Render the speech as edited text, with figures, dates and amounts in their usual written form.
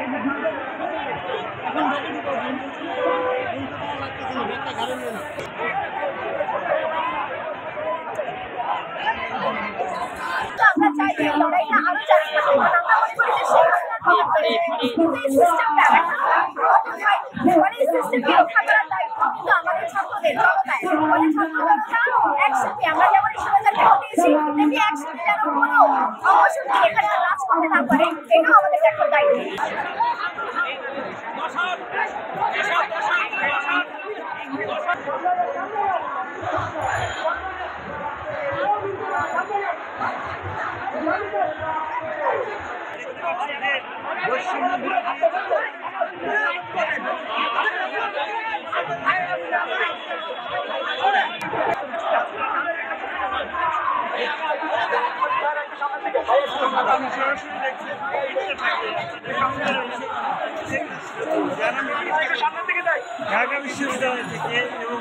আমরা চাই এই লড়াইটা আরো জারি থাকুক, কারণ আমরা মনে করি যে শেখ হাসিনার কিন্তু এই সিস্টেমটা মানে এই সিস্টেমকে রক্ষা করার দায়িত্ব কিন্তু আমাদের ছাত্রদের জনতায়, মানে ছাত্র জনতা একসাথে আমরা যেমন 20,000 ভোট দিয়েছি তেমনি একসাথে যেন কোনো অপশক্তি এখানে রাজ করতে না পারে, এটাও আমাদের একটা দায়িত্ব। ঢাকা বিশ্ববিদ্যালয় থেকে এবং